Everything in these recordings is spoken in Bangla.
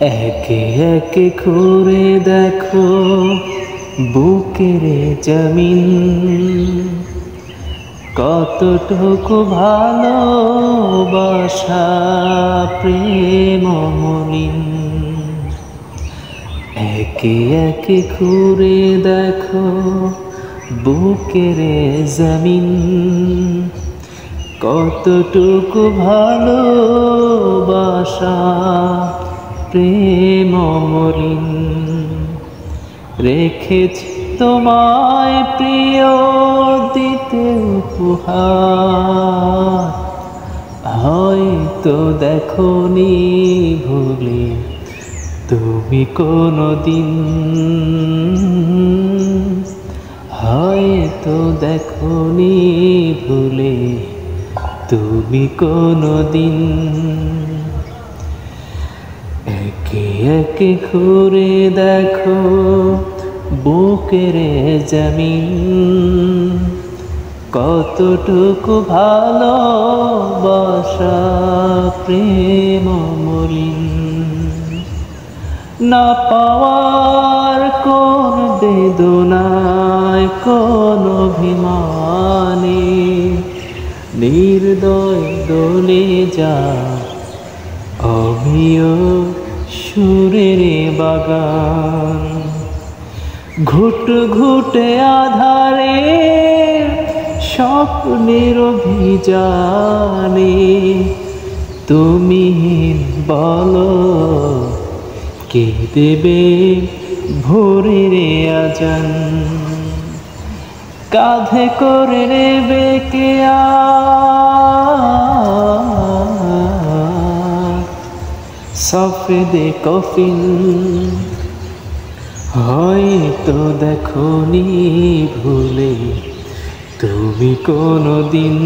একে একে ঘুরে দেখো বুকের জমিন, কতটুকু ভালোবাসা প্রেম মলিন। একে একে ঘুরে দেখো বুকের জমিন, কতটুকু ভালোবাসা প্রেম মলিন। রেখেছি তোমায় প্রিয় দিতে উপহার, হয়তো দেখোনি ভুলে তুমি কোনদিন, হয়তো দেখোনি ভুলে তুমি কোনদিন। একে একে ঘুরে দেখো বুকের জমিন, কতটুকু ভালোবাসা প্রেম মলিন। না পাওয়ার কোন বেদনায় কোন অভিমানে নির্দয় দোলে যা অমিয় সুরের বাগান। ঘুট ঘুটে আধারে স্বপ্নের অভিযানে তুমি বলো কে দেবে ভোরের আজান। কাঁধে করে নেবে কে সফেদে কফিন, হয়তো দেখোনি ভুলে তুমি কোনদিন,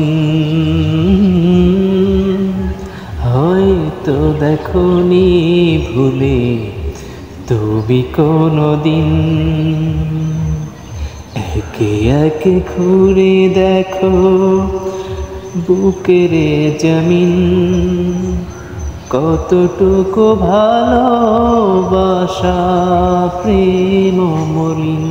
হয়তো দেখোনি ভুলে তুমি কোনদিন। একে একে ঘুরে দেখো বুকের জমিন, কতটুকু ভালোবাসা প্রেম মলিন।